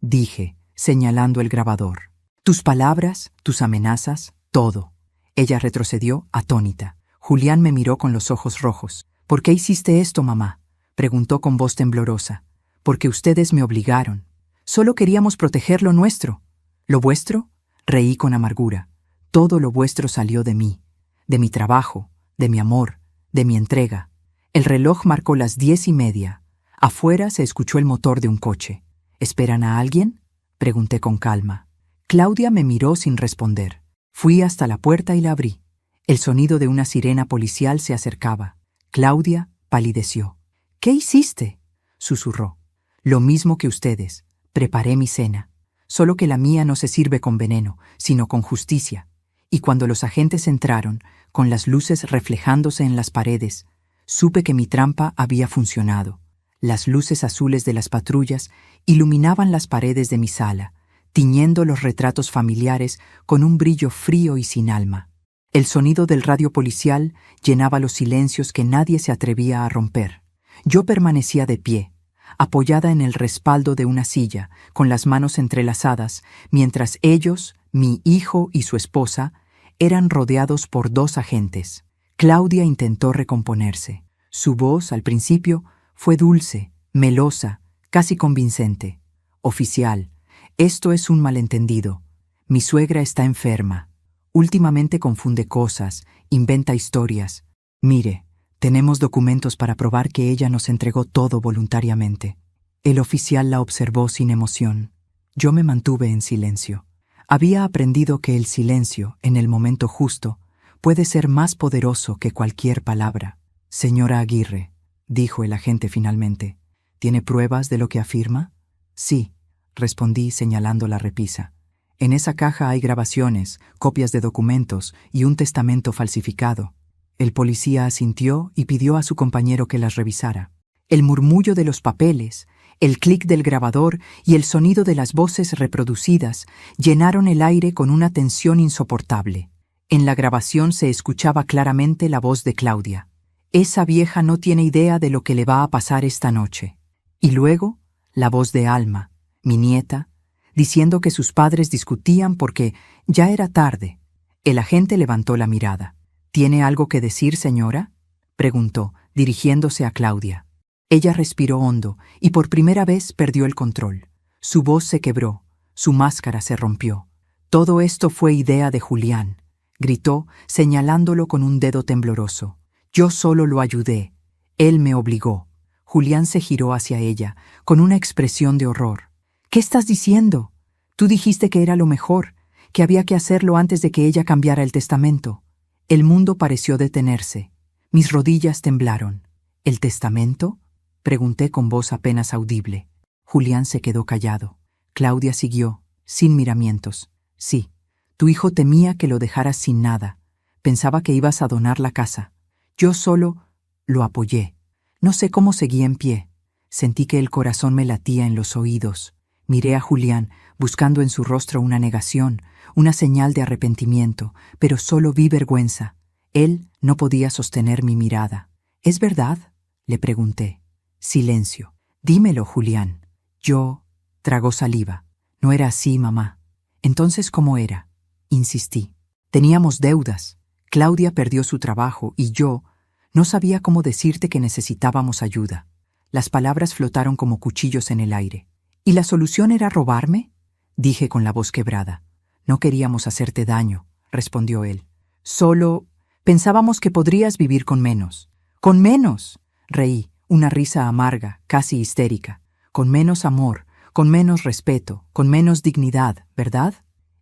dije, señalando el grabador. «Tus palabras, tus amenazas, todo». Ella retrocedió, atónita. Julián me miró con los ojos rojos. «¿Por qué hiciste esto, mamá?», preguntó con voz temblorosa. «Porque ustedes me obligaron. Solo queríamos proteger lo nuestro». «¿Lo vuestro?», reí con amargura. «Todo lo vuestro salió de mí, de mi trabajo, de mi amor, de mi entrega». El reloj marcó las 10:30. Afuera se escuchó el motor de un coche. «¿Esperan a alguien?», pregunté con calma. Claudia me miró sin responder. Fui hasta la puerta y la abrí. El sonido de una sirena policial se acercaba. Claudia palideció. «¿Qué hiciste?», susurró. «Lo mismo que ustedes. Preparé mi cena. Solo que la mía no se sirve con veneno, sino con justicia». Y cuando los agentes entraron, con las luces reflejándose en las paredes, Supe que mi trampa había funcionado. Las luces azules de las patrullas iluminaban las paredes de mi sala, tiñendo los retratos familiares con un brillo frío y sin alma. El sonido del radio policial llenaba los silencios que nadie se atrevía a romper. Yo permanecía de pie, apoyada en el respaldo de una silla, con las manos entrelazadas, mientras ellos, mi hijo y su esposa, eran rodeados por 2 agentes. Claudia intentó recomponerse. Su voz, al principio, fue dulce, melosa, casi convincente. «Oficial, esto es un malentendido. Mi suegra está enferma. Últimamente confunde cosas, inventa historias. Mire, tenemos documentos para probar que ella nos entregó todo voluntariamente». El oficial la observó sin emoción. Yo me mantuve en silencio. Había aprendido que el silencio, en el momento justo, puede ser más poderoso que cualquier palabra. «Señora Aguirre», dijo el agente finalmente, «¿tiene pruebas de lo que afirma?» «Sí», respondí señalando la repisa. «En esa caja hay grabaciones, copias de documentos y un testamento falsificado». El policía asintió y pidió a su compañero que las revisara. El murmullo de los papeles, el clic del grabador y el sonido de las voces reproducidas llenaron el aire con una tensión insoportable. En la grabación se escuchaba claramente la voz de Claudia. «Esa vieja no tiene idea de lo que le va a pasar esta noche». Y luego, la voz de Alma, mi nieta, diciendo que sus padres discutían porque ya era tarde. El agente levantó la mirada. «¿Tiene algo que decir, señora?», preguntó, dirigiéndose a Claudia. Ella respiró hondo y por primera vez perdió el control. Su voz se quebró, su máscara se rompió. «Todo esto fue idea de Julián», gritó, señalándolo con un dedo tembloroso. «Yo solo lo ayudé. Él me obligó». Julián se giró hacia ella, con una expresión de horror. «¿Qué estás diciendo? Tú dijiste que era lo mejor, que había que hacerlo antes de que ella cambiara el testamento». El mundo pareció detenerse. Mis rodillas temblaron. «¿El testamento?», pregunté con voz apenas audible. Julián se quedó callado. Claudia siguió, sin miramientos. «Sí, tu hijo temía que lo dejaras sin nada. Pensaba que ibas a donar la casa. Yo solo lo apoyé. No sé cómo seguí en pie. Sentí que el corazón me latía en los oídos. Miré a Julián, buscando en su rostro una negación, una señal de arrepentimiento, pero solo vi vergüenza. Él no podía sostener mi mirada. «¿Es verdad?», le pregunté. Silencio. «Dímelo, Julián». Yo tragó saliva. «No era así, mamá». «Entonces, ¿cómo era?», insistí. «Teníamos deudas. Claudia perdió su trabajo y yo no sabía cómo decirte que necesitábamos ayuda». Las palabras flotaron como cuchillos en el aire. «¿Y la solución era robarme?», dije con la voz quebrada. «No queríamos hacerte daño», respondió él. «Solo pensábamos que podrías vivir con menos». «¿Con menos?», reí, una risa amarga, casi histérica. «Con menos amor, con menos respeto, con menos dignidad, ¿verdad?».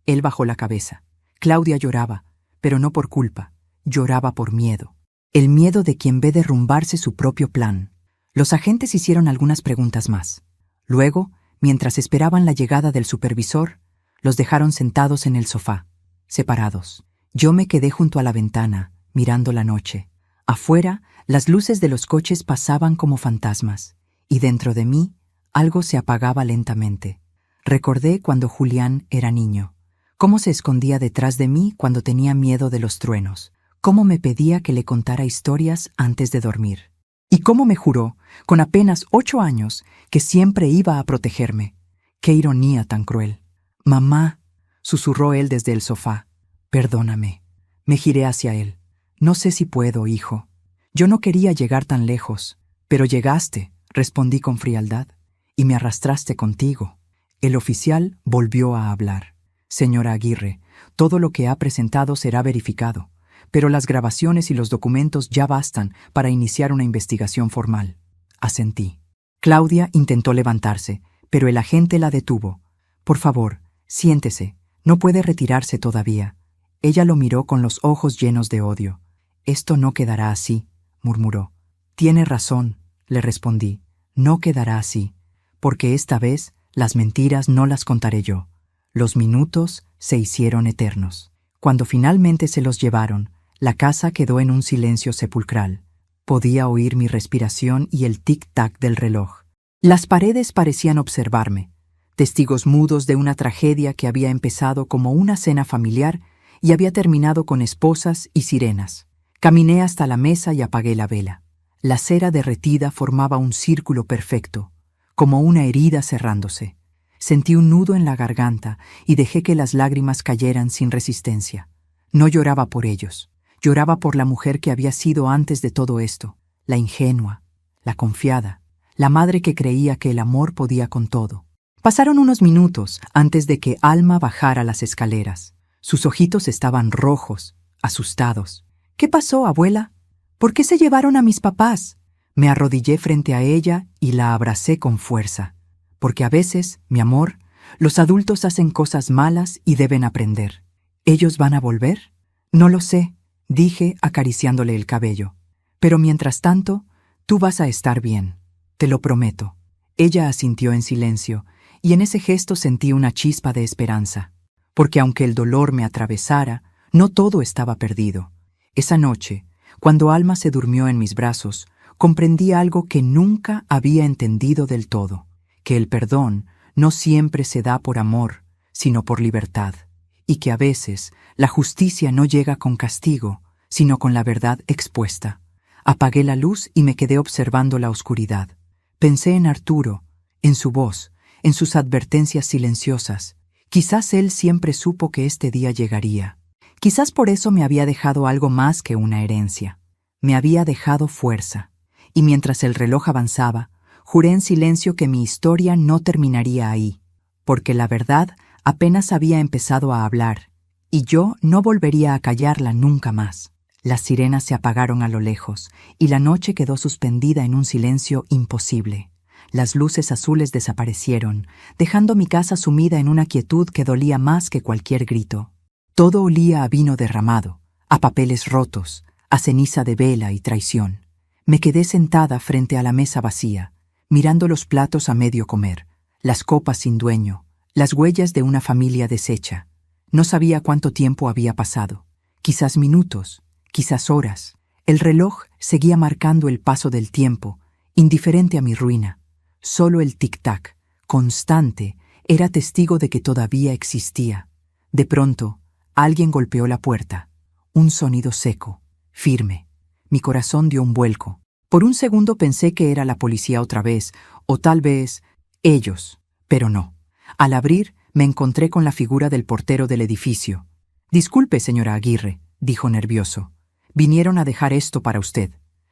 Él bajó la cabeza. Claudia lloraba, pero no por culpa, lloraba por miedo. El miedo de quien ve derrumbarse su propio plan. Los agentes hicieron algunas preguntas más. Luego, mientras esperaban la llegada del supervisor, los dejaron sentados en el sofá, separados. Yo me quedé junto a la ventana, mirando la noche. Afuera, las luces de los coches pasaban como fantasmas, y dentro de mí, algo se apagaba lentamente. Recordé cuando Julián era niño, cómo se escondía detrás de mí cuando tenía miedo de los truenos, cómo me pedía que le contara historias antes de dormir. Y cómo me juró, con apenas 8 años, que siempre iba a protegerme. ¡Qué ironía tan cruel! «Mamá», susurró él desde el sofá. «Perdóname». Me giré hacia él. «No sé si puedo, hijo. Yo no quería llegar tan lejos, pero llegaste», respondí con frialdad, «y me arrastraste contigo». El oficial volvió a hablar. «Señora Aguirre, todo lo que ha presentado será verificado, pero las grabaciones y los documentos ya bastan para iniciar una investigación formal». Asentí. Claudia intentó levantarse, pero el agente la detuvo. «Por favor, siéntese. No puede retirarse todavía». Ella lo miró con los ojos llenos de odio. «Esto no quedará así», murmuró. «Tiene razón», le respondí. «No quedará así, porque esta vez las mentiras no las contaré yo». Los minutos se hicieron eternos. Cuando finalmente se los llevaron, la casa quedó en un silencio sepulcral. Podía oír mi respiración y el tic-tac del reloj. Las paredes parecían observarme, testigos mudos de una tragedia que había empezado como una cena familiar y había terminado con esposas y sirenas. Caminé hasta la mesa y apagué la vela. La cera derretida formaba un círculo perfecto, como una herida cerrándose. Sentí un nudo en la garganta y dejé que las lágrimas cayeran sin resistencia. No lloraba por ellos, lloraba por la mujer que había sido antes de todo esto, la ingenua, la confiada, la madre que creía que el amor podía con todo. Pasaron unos minutos antes de que Alma bajara las escaleras. Sus ojitos estaban rojos, asustados. «¿Qué pasó, abuela? ¿Por qué se llevaron a mis papás?» Me arrodillé frente a ella y la abracé con fuerza. Porque a veces, mi amor, los adultos hacen cosas malas y deben aprender. ¿Ellos van a volver? No lo sé, dije acariciándole el cabello. Pero mientras tanto, tú vas a estar bien, te lo prometo. Ella asintió en silencio, y en ese gesto sentí una chispa de esperanza. Porque aunque el dolor me atravesara, no todo estaba perdido. Esa noche, cuando Alma se durmió en mis brazos, comprendí algo que nunca había entendido del todo, que el perdón no siempre se da por amor, sino por libertad, y que a veces la justicia no llega con castigo, sino con la verdad expuesta. Apagué la luz y me quedé observando la oscuridad. Pensé en Arturo, en su voz, en sus advertencias silenciosas. Quizás él siempre supo que este día llegaría. Quizás por eso me había dejado algo más que una herencia. Me había dejado fuerza. Y mientras el reloj avanzaba, juré en silencio que mi historia no terminaría ahí, porque la verdad apenas había empezado a hablar, y yo no volvería a callarla nunca más. Las sirenas se apagaron a lo lejos, y la noche quedó suspendida en un silencio imposible. Las luces azules desaparecieron, dejando mi casa sumida en una quietud que dolía más que cualquier grito. Todo olía a vino derramado, a papeles rotos, a ceniza de vela y traición. Me quedé sentada frente a la mesa vacía, mirando los platos a medio comer, las copas sin dueño, las huellas de una familia deshecha. No sabía cuánto tiempo había pasado, quizás minutos, quizás horas. El reloj seguía marcando el paso del tiempo, indiferente a mi ruina. Solo el tic-tac, constante, era testigo de que todavía existía. De pronto, alguien golpeó la puerta. Un sonido seco, firme. Mi corazón dio un vuelco. Por un segundo pensé que era la policía otra vez, o tal vez ellos, pero no. Al abrir, me encontré con la figura del portero del edificio. «Disculpe, señora Aguirre», dijo nervioso. «Vinieron a dejar esto para usted».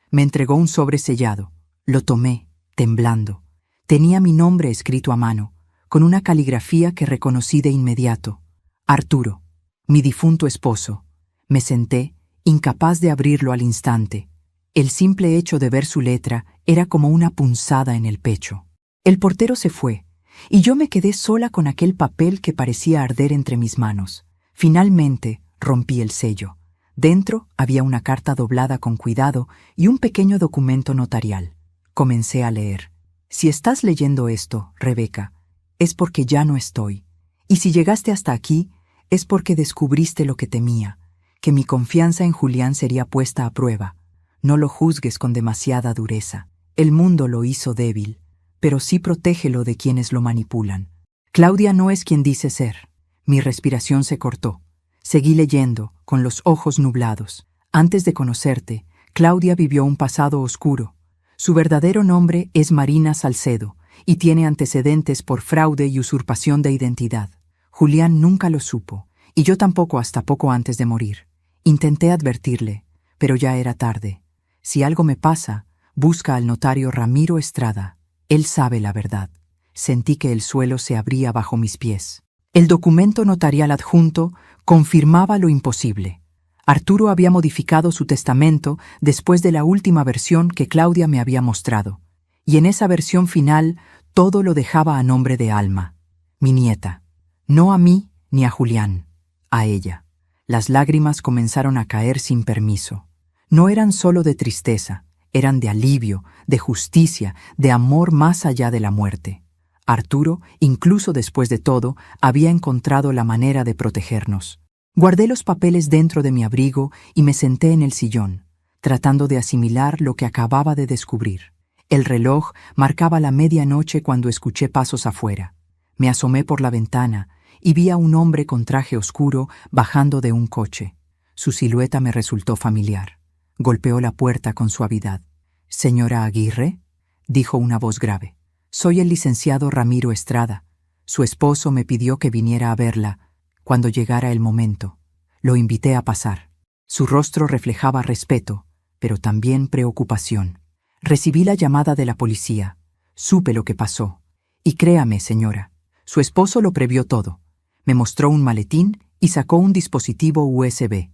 Me entregó un sobre sellado. Lo tomé, temblando. Tenía mi nombre escrito a mano, con una caligrafía que reconocí de inmediato. Arturo, mi difunto esposo. Me senté, incapaz de abrirlo al instante. El simple hecho de ver su letra era como una punzada en el pecho. El portero se fue, y yo me quedé sola con aquel papel que parecía arder entre mis manos. Finalmente rompí el sello. Dentro había una carta doblada con cuidado y un pequeño documento notarial. Comencé a leer. «Si estás leyendo esto, Rebeca, es porque ya no estoy. Y si llegaste hasta aquí, es porque descubriste lo que temía, que mi confianza en Julián sería puesta a prueba. No lo juzgues con demasiada dureza. El mundo lo hizo débil, pero sí protégelo de quienes lo manipulan. Claudia no es quien dice ser». Mi respiración se cortó. Seguí leyendo, con los ojos nublados. Antes de conocerte, Claudia vivió un pasado oscuro. Su verdadero nombre es Marina Salcedo y tiene antecedentes por fraude y usurpación de identidad. Julián nunca lo supo, y yo tampoco hasta poco antes de morir. Intenté advertirle, pero ya era tarde. Si algo me pasa, busca al notario Ramiro Estrada. Él sabe la verdad. Sentí que el suelo se abría bajo mis pies. El documento notarial adjunto confirmaba lo imposible. Arturo había modificado su testamento después de la última versión que Claudia me había mostrado, y en esa versión final todo lo dejaba a nombre de Alma, mi nieta. No a mí ni a Julián, a ella. Las lágrimas comenzaron a caer sin permiso. No eran solo de tristeza, eran de alivio, de justicia, de amor más allá de la muerte. Arturo, incluso después de todo, había encontrado la manera de protegernos. Guardé los papeles dentro de mi abrigo y me senté en el sillón. tratando de asimilar lo que acababa de descubrir. El reloj marcaba la medianoche cuando escuché pasos afuera. Me asomé por la ventana y vi a un hombre con traje oscuro bajando de un coche. Su silueta me resultó familiar. Golpeó la puerta con suavidad. «¿Señora Aguirre?», dijo una voz grave. «Soy el licenciado Ramiro Estrada. Su esposo me pidió que viniera a verla cuando llegara el momento. Lo invité a pasar». Su rostro reflejaba respeto, pero también preocupación. Recibí la llamada de la policía. Supe lo que pasó. Y créame, señora, su esposo lo previó todo. Me mostró un maletín y sacó un dispositivo USB.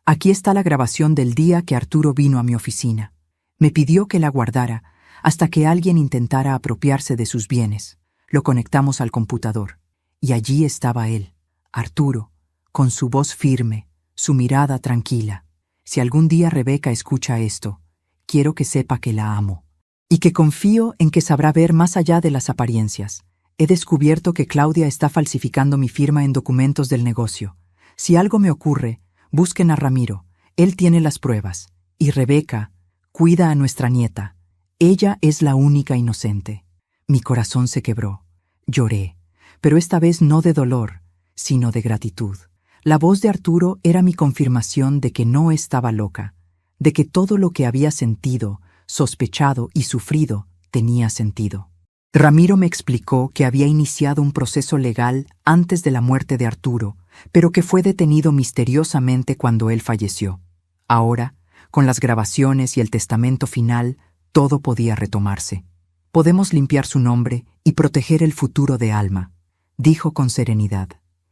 Aquí está la grabación del día que Arturo vino a mi oficina. Me pidió que la guardara hasta que alguien intentara apropiarse de sus bienes. Lo conectamos al computador. Y allí estaba él, Arturo, con su voz firme, su mirada tranquila. Si algún día Rebeca escucha esto, quiero que sepa que la amo. Y que confío en que sabrá ver más allá de las apariencias. He descubierto que Claudia está falsificando mi firma en documentos del negocio. Si algo me ocurre, busquen a Ramiro. Él tiene las pruebas. Y Rebeca, cuida a nuestra nieta. Ella es la única inocente. Mi corazón se quebró. Lloré, pero esta vez no de dolor, sino de gratitud. La voz de Arturo era mi confirmación de que no estaba loca, de que todo lo que había sentido, sospechado y sufrido tenía sentido. Ramiro me explicó que había iniciado un proceso legal antes de la muerte de Arturo, pero que fue detenido misteriosamente cuando él falleció. Ahora, con las grabaciones y el testamento final, todo podía retomarse. Podemos limpiar su nombre y proteger el futuro de Alma, dijo con serenidad.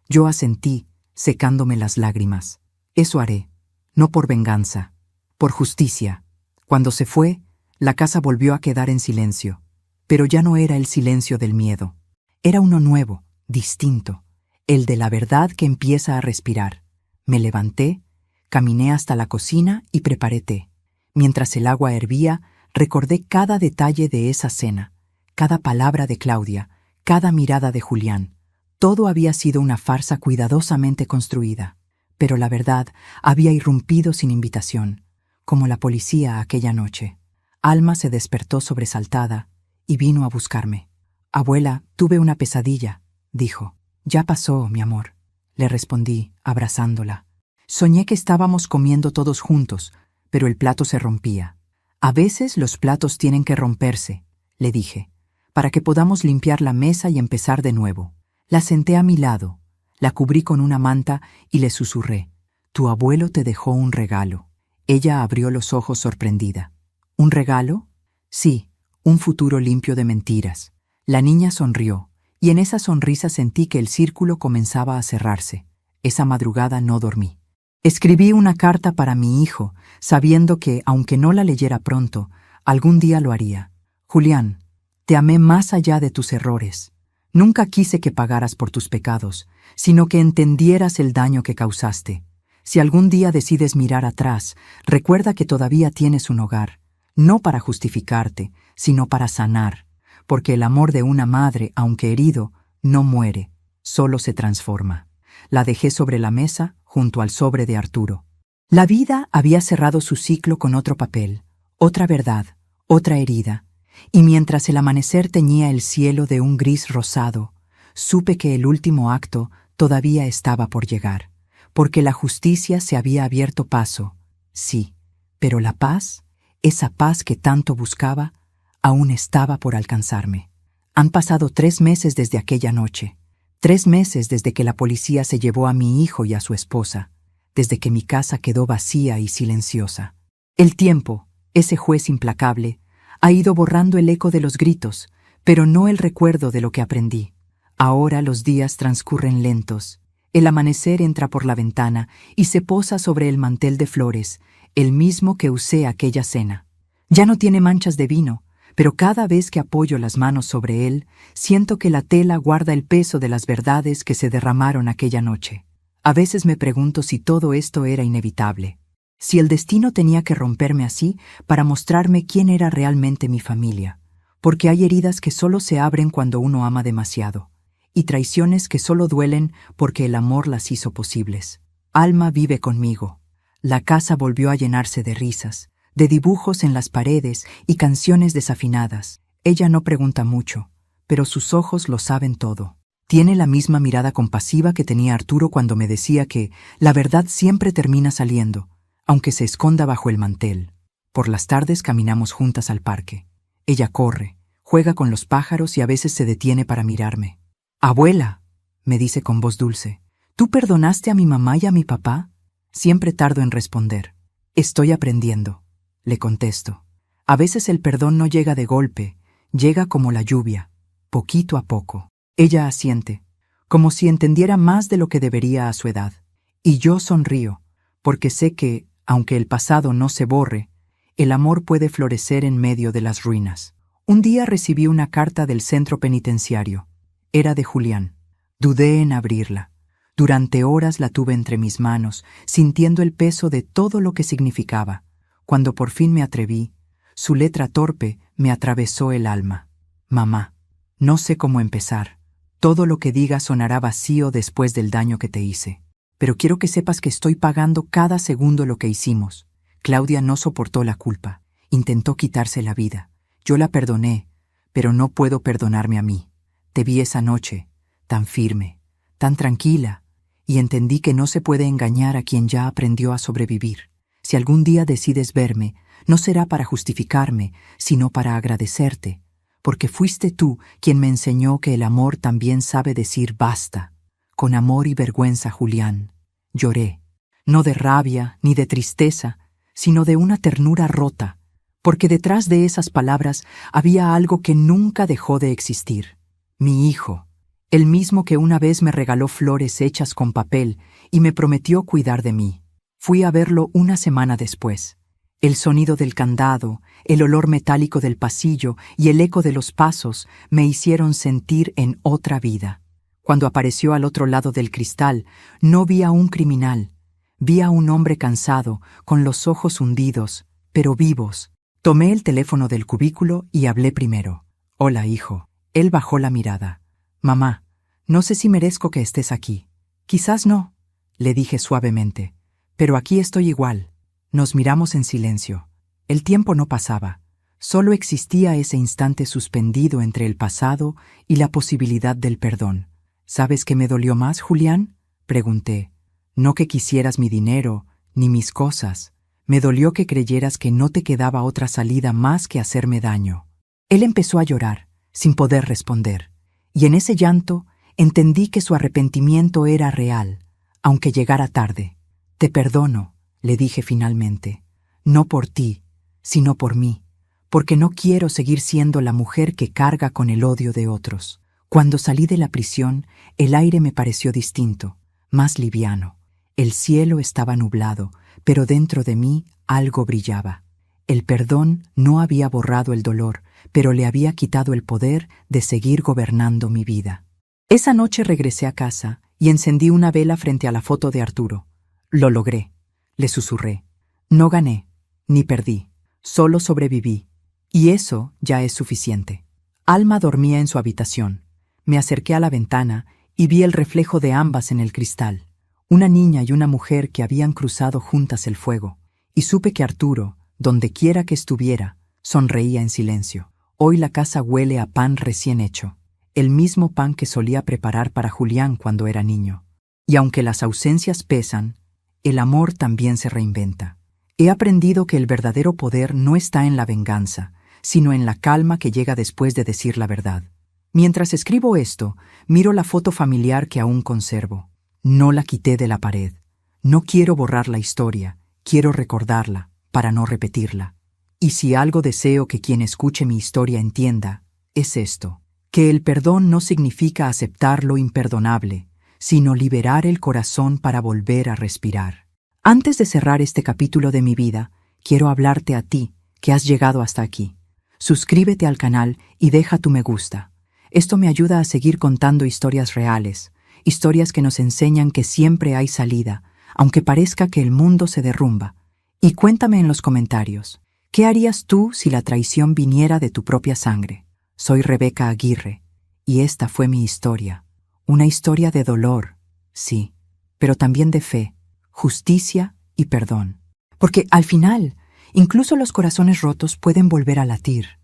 Yo asentí, secándome las lágrimas. Eso haré, no por venganza, por justicia. Cuando se fue, la casa volvió a quedar en silencio. Pero ya no era el silencio del miedo. Era uno nuevo, distinto, el de la verdad que empieza a respirar. Me levanté, caminé hasta la cocina y preparé té. Mientras el agua hervía, recordé cada detalle de esa cena, cada palabra de Claudia, cada mirada de Julián. Todo había sido una farsa cuidadosamente construida, pero la verdad había irrumpido sin invitación, como la policía aquella noche. Alma se despertó sobresaltada y vino a buscarme. «Abuela, tuve una pesadilla», dijo. «Ya pasó, mi amor», le respondí, abrazándola. «Soñé que estábamos comiendo todos juntos, pero el plato se rompía. A veces los platos tienen que romperse», le dije, «para que podamos limpiar la mesa y empezar de nuevo». La senté a mi lado, la cubrí con una manta y le susurré. «Tu abuelo te dejó un regalo». Ella abrió los ojos sorprendida. «¿Un regalo?» «Sí, un futuro limpio de mentiras». La niña sonrió, y en esa sonrisa sentí que el círculo comenzaba a cerrarse. Esa madrugada no dormí. Escribí una carta para mi hijo, sabiendo que, aunque no la leyera pronto, algún día lo haría. «Julián, te amé más allá de tus errores. Nunca quise que pagaras por tus pecados, sino que entendieras el daño que causaste. Si algún día decides mirar atrás, recuerda que todavía tienes un hogar, no para justificarte, sino para sanar, porque el amor de una madre, aunque herido, no muere, solo se transforma». La dejé sobre la mesa, junto al sobre de Arturo. La vida había cerrado su ciclo con otro papel, otra verdad, otra herida, y mientras el amanecer teñía el cielo de un gris rosado, supe que el último acto todavía estaba por llegar, porque la justicia se había abierto paso, sí, pero la paz, esa paz que tanto buscaba, aún estaba por alcanzarme. Han pasado 3 meses desde aquella noche, 3 meses desde que la policía se llevó a mi hijo y a su esposa, desde que mi casa quedó vacía y silenciosa. El tiempo, ese juez implacable, ha ido borrando el eco de los gritos, pero no el recuerdo de lo que aprendí. Ahora los días transcurren lentos. El amanecer entra por la ventana y se posa sobre el mantel de flores, el mismo que usé aquella cena. Ya no tiene manchas de vino, pero cada vez que apoyo las manos sobre él, siento que la tela guarda el peso de las verdades que se derramaron aquella noche. A veces me pregunto si todo esto era inevitable. Si el destino tenía que romperme así para mostrarme quién era realmente mi familia, porque hay heridas que solo se abren cuando uno ama demasiado, y traiciones que solo duelen porque el amor las hizo posibles. Alma vive conmigo. La casa volvió a llenarse de risas, de dibujos en las paredes y canciones desafinadas. Ella no pregunta mucho, pero sus ojos lo saben todo. Tiene la misma mirada compasiva que tenía Arturo cuando me decía que la verdad siempre termina saliendo, aunque se esconda bajo el mantel. Por las tardes caminamos juntas al parque. Ella corre, juega con los pájaros y a veces se detiene para mirarme. «Abuela», me dice con voz dulce, «¿tú perdonaste a mi mamá y a mi papá?» Siempre tardo en responder. «Estoy aprendiendo», le contesto. A veces el perdón no llega de golpe, llega como la lluvia, poquito a poco. Ella asiente, como si entendiera más de lo que debería a su edad. Y yo sonrío, porque sé que, aunque el pasado no se borre, el amor puede florecer en medio de las ruinas. Un día recibí una carta del centro penitenciario. Era de Julián. Dudé en abrirla. Durante horas la tuve entre mis manos, sintiendo el peso de todo lo que significaba. Cuando por fin me atreví, su letra torpe me atravesó el alma. «Mamá, no sé cómo empezar. Todo lo que diga sonará vacío después del daño que te hice. Pero quiero que sepas que estoy pagando cada segundo lo que hicimos. Claudia no soportó la culpa. Intentó quitarse la vida. Yo la perdoné, pero no puedo perdonarme a mí. Te vi esa noche, tan firme, tan tranquila, y entendí que no se puede engañar a quien ya aprendió a sobrevivir. Si algún día decides verme, no será para justificarme, sino para agradecerte, porque fuiste tú quien me enseñó que el amor también sabe decir basta. Con amor y vergüenza, Julián. Lloré, no de rabia ni de tristeza, sino de una ternura rota, porque detrás de esas palabras había algo que nunca dejó de existir. Mi hijo, el mismo que una vez me regaló flores hechas con papel y me prometió cuidar de mí. Fui a verlo una semana después. El sonido del candado, el olor metálico del pasillo y el eco de los pasos me hicieron sentir en otra vida. Cuando apareció al otro lado del cristal, no vi a un criminal. Vi a un hombre cansado, con los ojos hundidos, pero vivos. Tomé el teléfono del cubículo y hablé primero. «Hola, hijo». Él bajó la mirada. «Mamá, no sé si merezco que estés aquí». «Quizás no», le dije suavemente, «pero aquí estoy igual». Nos miramos en silencio. El tiempo no pasaba. Solo existía ese instante suspendido entre el pasado y la posibilidad del perdón. «¿Sabes qué me dolió más, Julián?», pregunté. «No que quisieras mi dinero, ni mis cosas. Me dolió que creyeras que no te quedaba otra salida más que hacerme daño». Él empezó a llorar, sin poder responder. Y en ese llanto entendí que su arrepentimiento era real, aunque llegara tarde. «Te perdono», le dije finalmente, «no por ti, sino por mí, porque no quiero seguir siendo la mujer que carga con el odio de otros». Cuando salí de la prisión, el aire me pareció distinto, más liviano. El cielo estaba nublado, pero dentro de mí algo brillaba. El perdón no había borrado el dolor, pero le había quitado el poder de seguir gobernando mi vida. Esa noche regresé a casa y encendí una vela frente a la foto de Arturo. «Lo logré», le susurré. «No gané, ni perdí, solo sobreviví. Y eso ya es suficiente». Alma dormía en su habitación. Me acerqué a la ventana y vi el reflejo de ambas en el cristal. Una niña y una mujer que habían cruzado juntas el fuego. Y supe que Arturo, donde quiera que estuviera, sonreía en silencio. Hoy la casa huele a pan recién hecho, el mismo pan que solía preparar para Julián cuando era niño. Y aunque las ausencias pesan, el amor también se reinventa. He aprendido que el verdadero poder no está en la venganza, sino en la calma que llega después de decir la verdad. Mientras escribo esto, miro la foto familiar que aún conservo. No la quité de la pared. No quiero borrar la historia, quiero recordarla, para no repetirla. Y si algo deseo que quien escuche mi historia entienda, es esto: que el perdón no significa aceptar lo imperdonable, sino liberar el corazón para volver a respirar. Antes de cerrar este capítulo de mi vida, quiero hablarte a ti, que has llegado hasta aquí. Suscríbete al canal y deja tu me gusta. Esto me ayuda a seguir contando historias reales, historias que nos enseñan que siempre hay salida, aunque parezca que el mundo se derrumba. Y cuéntame en los comentarios, ¿qué harías tú si la traición viniera de tu propia sangre? Soy Rebeca Aguirre, y esta fue mi historia. Una historia de dolor, sí, pero también de fe, justicia y perdón. Porque al final, Incluso los corazones rotos pueden volver a latir.